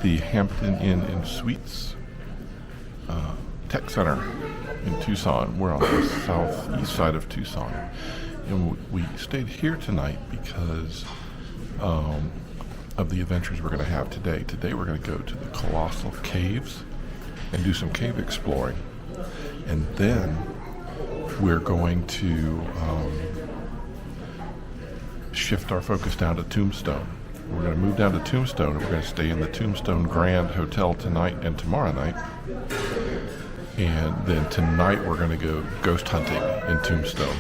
the Hampton Inn and Suites Tech Center in Tucson. We're on the southeast side of Tucson. And we stayed here tonight because of the adventures we're going to have today. Today we're going to go to the Colossal Caves and do some cave exploring. And then we're going to shift our focus down to Tombstone. We're going to move down to Tombstone, and we're going to stay in the Tombstone Grand Hotel tonight and tomorrow night. And then tonight we're going to go ghost hunting in Tombstone.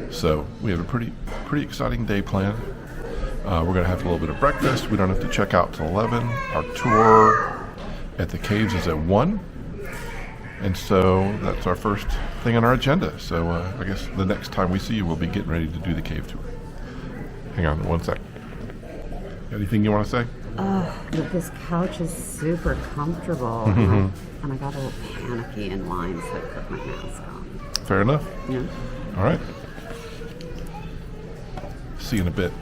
So we have a pretty exciting day planned. We're going to have a little bit of breakfast. We don't have to check out till 11. Our tour at the caves is at 1. And so that's our first thing on our agenda. So I guess the next time we see you, we'll be getting ready to do the cave tour. Hang on one sec. Anything you want to say? This couch is super comfortable. And I got a little panicky in line, so I put my mask on. Fair enough. Yeah. All right. See you in a bit.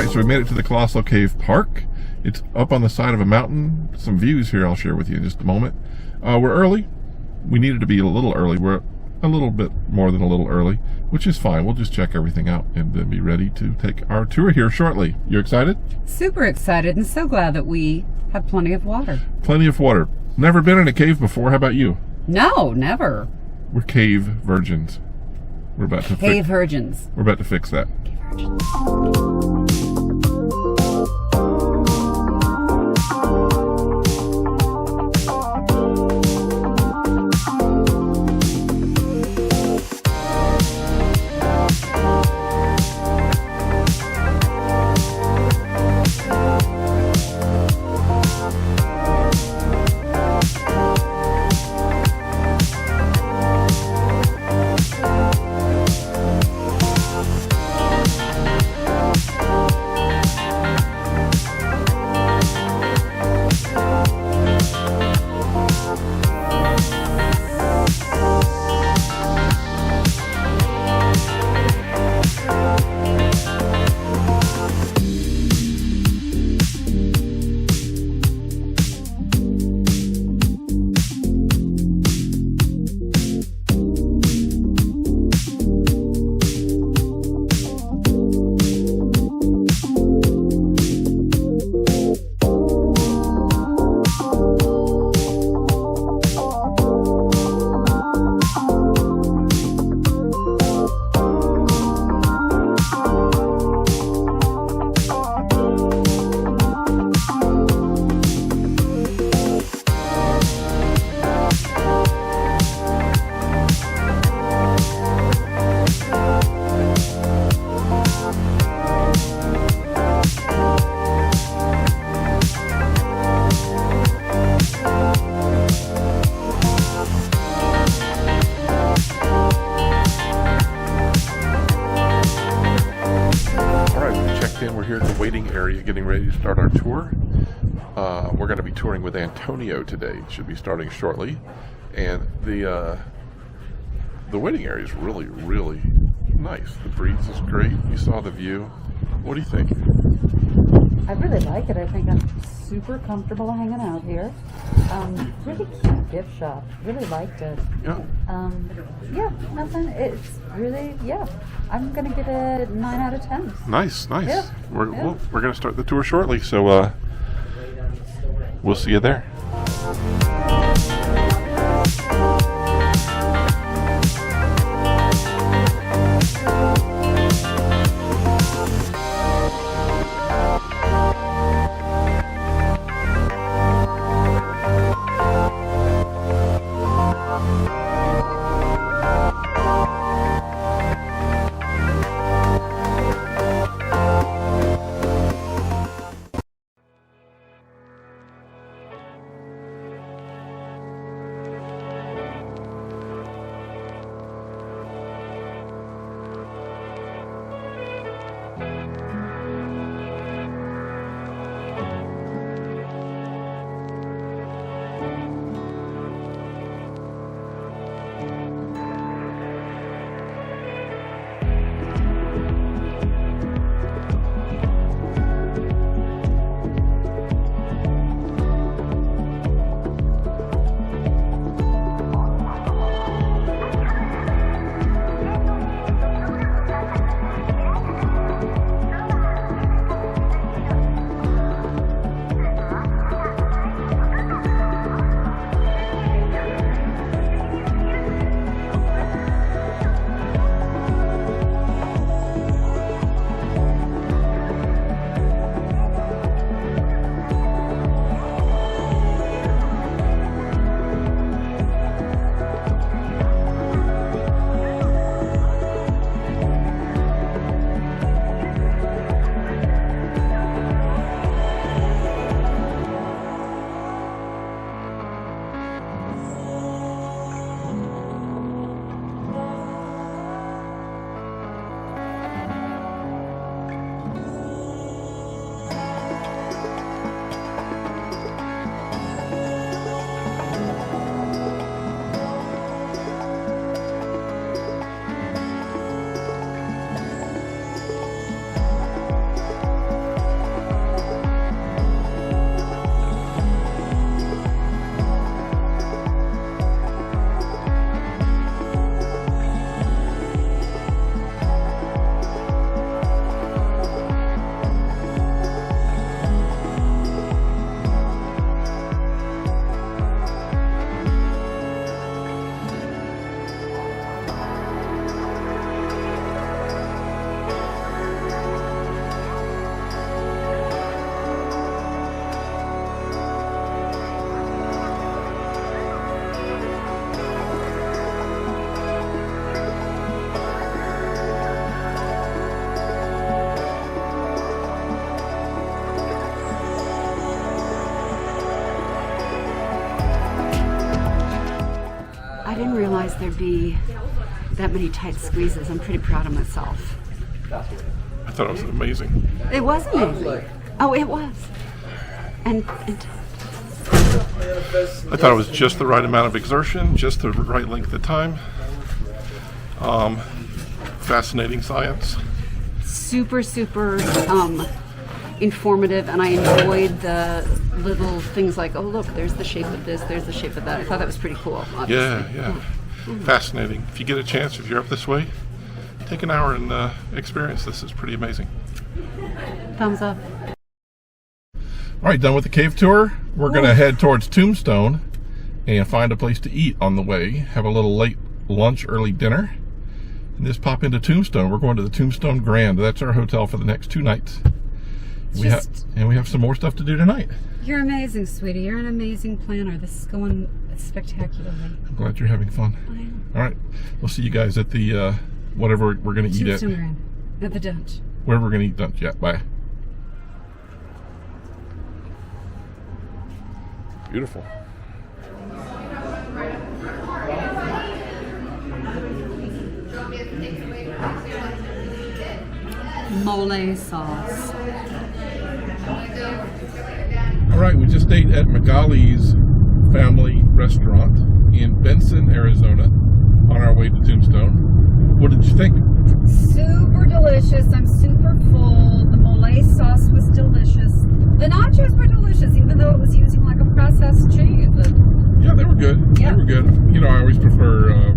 So we made it to the Colossal Cave Park. It's up on the side of a mountain. Some views here I'll share with you in just a moment. We're early. We needed to be a little early. We're a little bit more than a little early, which is fine. We'll just check everything out and then be ready to take our tour here shortly. You excited? Super excited and so glad that we have plenty of water. Plenty of water. Never been in a cave before. How about you? No, never. We're cave virgins. We're about to Cave virgins. We're about to fix that. Cave virgins. We're here at the waiting area getting ready to start our tour. We're going to be touring with Antonio today. Should be starting shortly. And the waiting area is really nice. The breeze is great. You saw the view. What do you think? I really like it. I think I'm super comfortable hanging out here. Really cute gift shop. Really liked it. Yeah. Yeah, nothing. It's really, yeah. I'm going to give it 9 out of 10. Nice. Yeah. We're going to start the tour shortly, so we'll see you there. didn't realize there'd be that many tight squeezes. I'm pretty proud of myself. I thought it was amazing. It was amazing. Oh, it was. And I thought it was just the right amount of exertion, just the right length of time. Fascinating science. super informative, and I enjoyed the little things like, oh look, there's the shape of this, there's the shape of that. I thought that was pretty cool. Obviously. Yeah. Fascinating. If you get a chance, if you're up this way, take an hour and experience this. It's pretty amazing. Thumbs up. All right, done with the cave tour. We're going to head towards Tombstone and find a place to eat on the way. Have a little late lunch, early dinner, and just pop into Tombstone. We're going to the Tombstone Grand. That's our hotel for the next 2 nights. We have some more stuff to do tonight. You're amazing, sweetie. You're an amazing planner. This is going spectacularly. I'm glad you're having fun. I am. All right, we'll see you guys at the whatever we're going to eat at. Tombstone Grand. At the Dutch. Wherever we're going to eat lunch. Yeah, bye. Beautiful. Mole sauce. All right, we just ate at Magali's Family Restaurant in Benson, Arizona, on our way to Tombstone. What did you think? Super delicious. I'm super full. The mole sauce was delicious. The nachos were delicious, even though it was using like a processed cheese. Yeah, they were good. Yeah. They were good. You know, I always prefer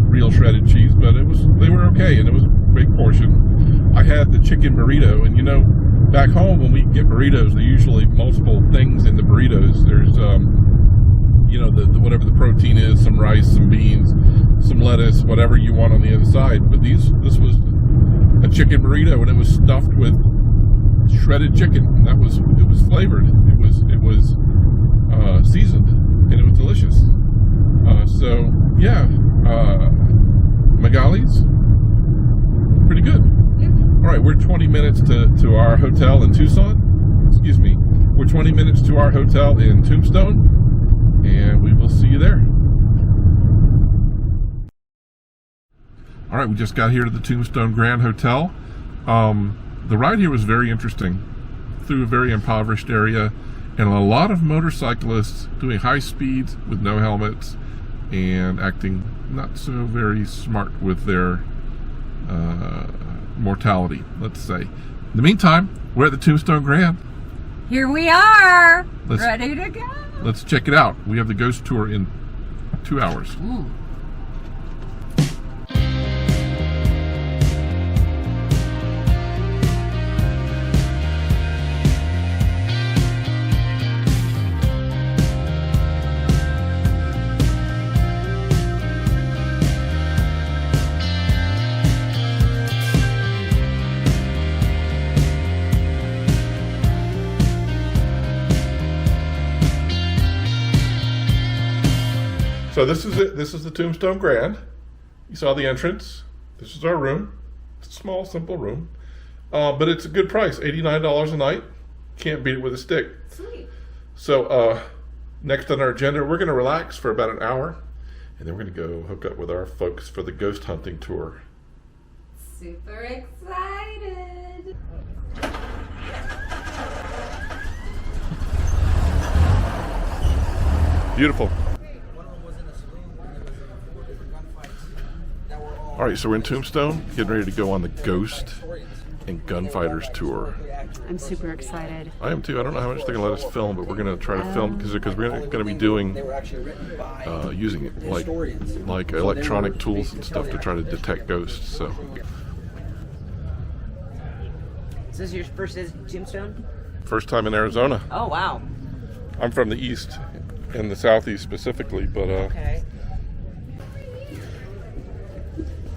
real shredded cheese, but they were okay, and it was a big portion. I had the chicken burrito, and you know, back home when we get burritos, there's usually multiple things in the burritos. There's you know, the whatever the protein is, some rice, some beans, some lettuce, whatever you want on the inside. But this was a chicken burrito, and it was stuffed with shredded chicken. And it was flavored. It was seasoned, and it was delicious. So yeah, Magali's pretty good. All right, we're 20 minutes to our hotel in Tucson. Excuse me. We're 20 minutes to our hotel in Tombstone, and we will see you there. All right, we just got here to the Tombstone Grand Hotel. The ride here was very interesting, through a very impoverished area, and a lot of motorcyclists doing high speeds with no helmets and acting not so very smart with their mortality, let's say. In the meantime, we're at the Tombstone Grand. Here we are, ready to go. Let's check it out. We have the ghost tour in 2 hours. Ooh. So this is it. This is the Tombstone Grand. You saw the entrance. This is our room. It's a small, simple room. But it's a good price, $89 a night. Can't beat it with a stick. Sweet. So next on our agenda, we're going to relax for about an hour, and then we're going to go hook up with our folks for the ghost hunting tour. Super excited. Beautiful. All right, so we're in Tombstone, getting ready to go on the Ghost and Gunfighters tour. I'm super excited. I am too. I don't know how much they're going to let us film, but we're going to try to film because we're going to be doing using it like electronic tools and stuff to try to detect ghosts. So. Is this your first visit to Tombstone? First time in Arizona. Oh, wow. I'm from the east, in the southeast specifically, but Okay.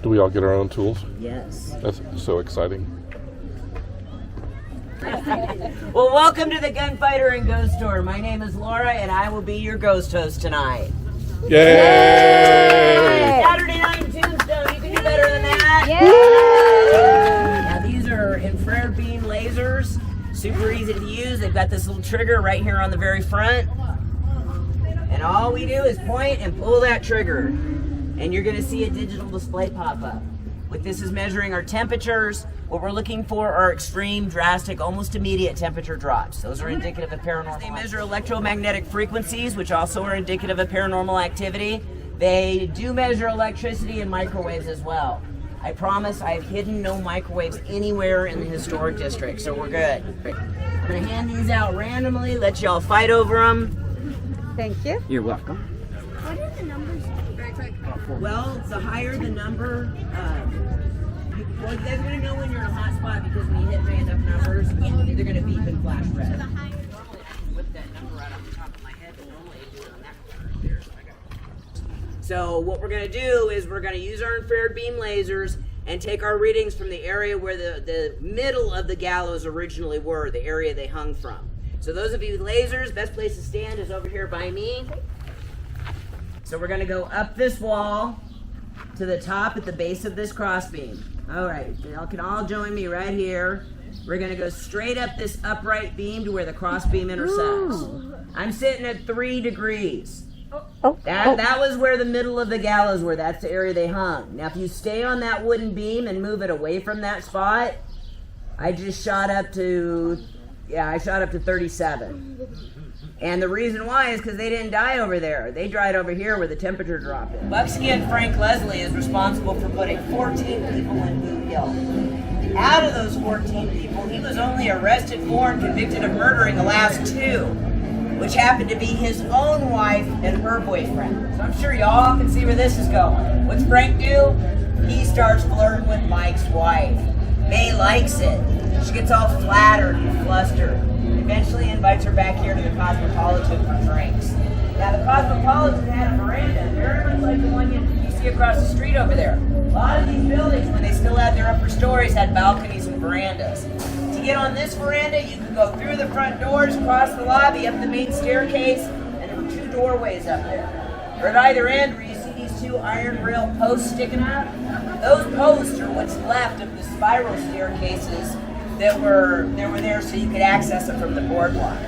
do we all get our own tools? Yes. That's so exciting. Well, welcome to the Gunfighter and Ghost Tour. My name is Laura, and I will be your ghost host tonight. Yay! Saturday night in Tombstone. You can do better than that. Now, these are infrared beam lasers. Super easy to use. They've got this little trigger right here on the very front. And all we do is point and pull that trigger. and you're gonna see a digital display pop up. What this is measuring are temperatures. What we're looking for are extreme, drastic, almost immediate temperature drops. Those are indicative of paranormal. They measure electromagnetic frequencies, which also are indicative of paranormal activity. They do measure electricity and microwaves as well. I promise I've hidden no microwaves anywhere in the historic district, so we're good. I'm gonna hand these out randomly, let y'all fight over them. Thank you. You're welcome. What are the numbers? Well, the higher the number, well, you guys are going to know when you're in a hot spot because when you hit random numbers, they're going to beep and flash red. Normally I whip that number right off the top of my head, but normally I do it on that corner right there. So what we're going to do is we're going to use our infrared beam lasers and take our readings from the area where the middle of the gallows originally were, the area they hung from. So those of you with lasers, best place to stand is over here by me. So we're going to go up this wall to the top at the base of this crossbeam. All right, y'all can all join me right here. We're going to go straight up this upright beam to where the crossbeam intersects. I'm sitting at 3 degrees. That was where the middle of the gallows were. That's the area they hung. Now, if you stay on that wooden beam and move it away from that spot, I just shot up to 37. And the reason why is because they didn't die over there. They died over here where the temperature dropped in. Buckskin Frank Leslie is responsible for putting 14 people in Boot Hill. Out of those 14 people, he was only arrested for and convicted of murdering the last 2, which happened to be his own wife and her boyfriend. So I'm sure y'all can see where this is going. What's Frank do? He starts flirting with Mike's wife. May likes it. She gets all flattered and flustered. Eventually invites her back here to the Cosmopolitan for drinks. Now the Cosmopolitan had a veranda, very much like the one you see across the street over there. A lot of these buildings, when they still had their upper stories, had balconies and verandas. To get on this veranda, you could go through the front doors, across the lobby, up the main staircase, and there were 2 doorways up there. Or at either end, where you see these 2 iron rail posts sticking up, those posts are what's left of the spiral staircases that were there so you could access them from the boardwalk.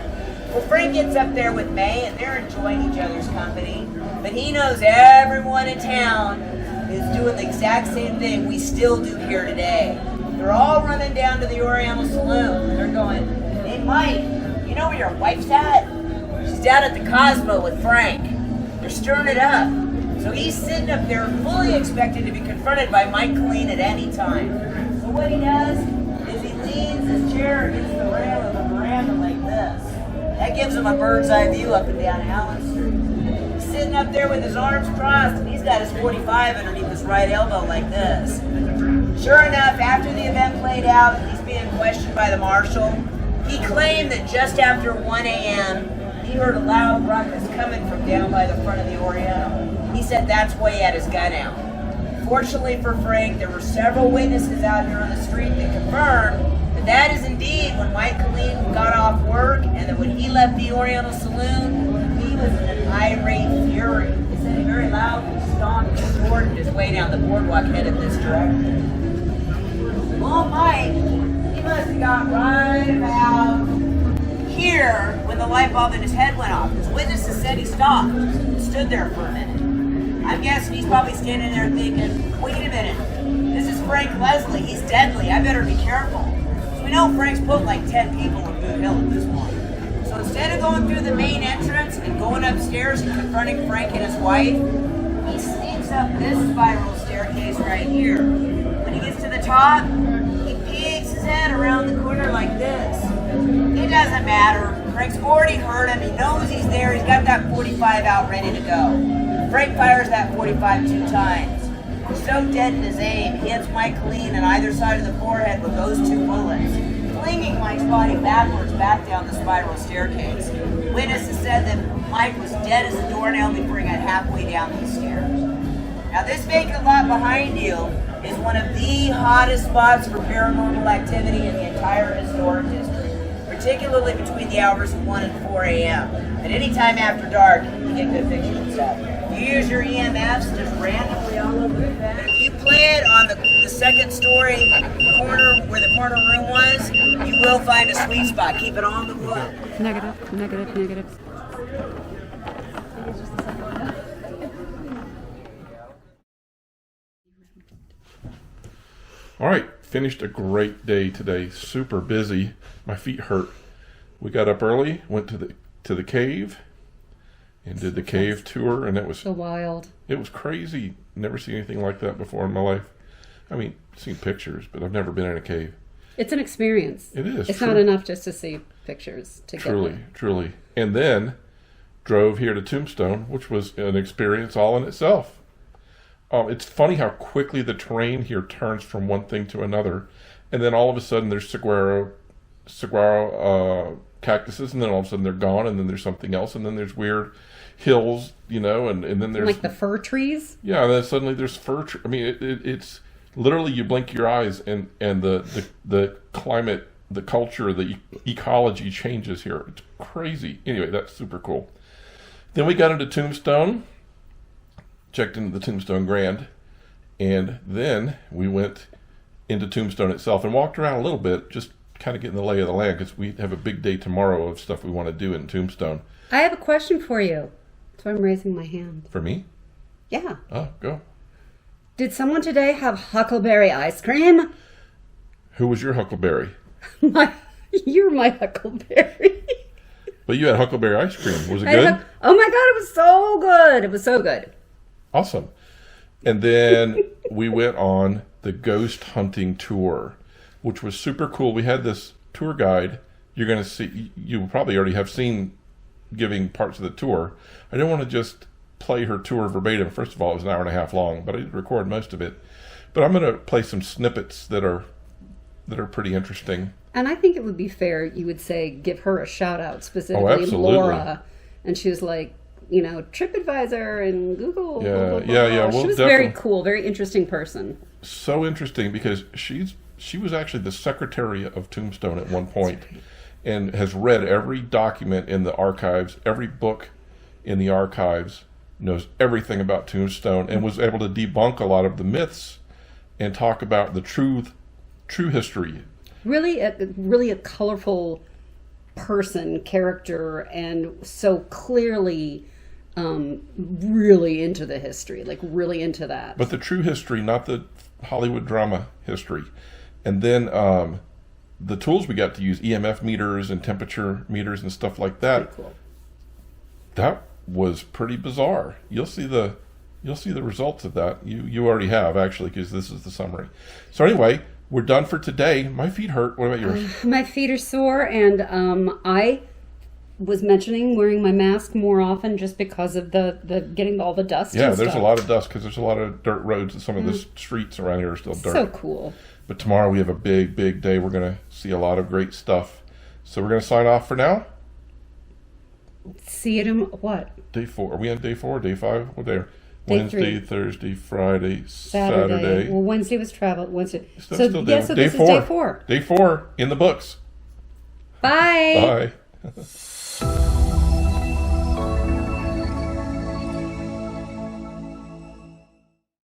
Well, Frank gets up there with May, and they're enjoying each other's company, but he knows everyone in town is doing the exact same thing we still do here today. They're all running down to the Oriental Saloon, and they're going, "Hey, Mike, you know where your wife's at? She's down at the Cosmo with Frank. They're stirring it up." So he's sitting up there fully expecting to be confronted by Mike Colleen at any time. So what he does is he leans his chair against the rail of the veranda like this. That gives him a bird's eye view up and down Allen Street. He's sitting up there with his arms crossed, and he's got his 45 underneath his right elbow like this. Sure enough, after the event played out and he's being questioned by the marshal, he claimed that just after 1 a.m., he heard a loud ruckus coming from down by the front of the Oriental. He said that's why he had his gun out. Fortunately for Frank, there were several witnesses out here on the street that confirmed that that is indeed when Mike Colleen got off work, and that when he left the Oriental Saloon, he was in an irate fury. He said he very loudly stomped and distorted his way down the boardwalk headed this direction. Well, Mike, he must have got right about here when the light bulb in his head went off. His witnesses said he stopped and stood there for a minute. I'm guessing he's probably standing there thinking, wait a minute, this is Frank Leslie, he's deadly, I better be careful. So we know Frank's put like 10 people in Boot Hill at this point. So instead of going through the main entrance and going upstairs and confronting Frank and his wife, he sneaks up this spiral staircase right here. When he gets to the top, he peeks his head around the corner like this. It doesn't matter. Frank's already heard him. He knows he's there. He's got that 45 out ready to go. Frank fires that 45 2 times. He's so dead in his aim, he hits Mike Colleen on either side of the forehead with those 2 bullets, flinging Mike's body backwards back down the spiral staircase. Witnesses said that Mike was dead as a doornail before he got halfway down these stairs. Now, this vacant lot behind you is one of the hottest spots for paranormal activity in the entire historic district, particularly between the hours of 1 and 4 a.m. At any time after dark, you get good pictures and stuff. You use your EMFs just randomly all over the bed. If you play it on the second story corner where the corner room was, you will find a sweet spot. Keep it on the wood. Negative, negative, negative. All right, finished a great day today. Super busy. My feet hurt. We got up early, went to the cave, and did the cave tour, and So wild. it was crazy. Never seen anything like that before in my life. I mean, seen pictures, but I've never been in a cave. It's an experience. It is. It's true. not enough just to see pictures to get Truly, there. truly. And then drove here to Tombstone, which was an experience all in itself. It's funny how quickly the terrain here turns from one thing to another, and then all of a sudden there's saguaro cactuses, and then all of a sudden they're gone, and then there's something else, and then there's weird hills, and then there's Like the fir trees. yeah, and then suddenly there's I mean, it's literally you blink your eyes, and the climate, the culture, the ecology changes here. It's crazy. Anyway, that's super cool. Then we got into Tombstone, checked into the Tombstone Grand, and then we went into Tombstone itself and walked around a little bit, just kind of getting the lay of the land, because we have a big day tomorrow of stuff we want to do in Tombstone. I have a question for you. That's why I'm raising my hand. For me? Yeah. Oh, go. Did someone today have huckleberry ice cream? Who was your huckleberry? You're my huckleberry. But you had huckleberry ice cream. Was it I good? oh my god, it was so good. It was so good. Awesome. And then we went on the ghost hunting tour, which was super cool. We had this tour guide. You're going to see, you probably already have seen giving parts of the tour. I didn't want to just play her tour verbatim. First of all, it was an hour and a half long, but I did record most of it. But I'm going to play some snippets that are pretty interesting. And I think it would be fair, you would say, give her a shout out, specifically absolutely. Laura. And she was like, TripAdvisor and Google. Yeah, blah, blah, blah. yeah. She Well, was very definitely. cool, very interesting person. So interesting, because she was actually the secretary of Tombstone at one point, and has read every document in the archives, every book in the archives, knows everything about Tombstone, and was able to debunk a lot of the myths and talk about the true history. Really a colorful person, character, and so clearly really into the history, like really into that. But the true history, not the Hollywood drama history. And then the tools we got to use, EMF meters and temperature meters and stuff like that. Pretty cool. That was pretty bizarre. You'll see the results of that. You already have, actually, because this is the summary. So anyway, we're done for today. My feet hurt. What about yours? My feet are sore, and I was mentioning wearing my mask more often just because of the getting all the dust. Yeah, and there's stuff. a lot of dust because there's a lot of dirt roads, and some of the streets around here are still dirt. So cool. But tomorrow we have a big day. We're going to see a lot of great stuff. So we're going to sign off for now. See it in what? Day 4. Are we on day 4 or day 5? What day? Day Wednesday, 3. Thursday, Friday, Saturday. Saturday. Well, Wednesday was travel. Wednesday. Still So day this 4. is day 4. Day 4 in the books. Bye. Bye.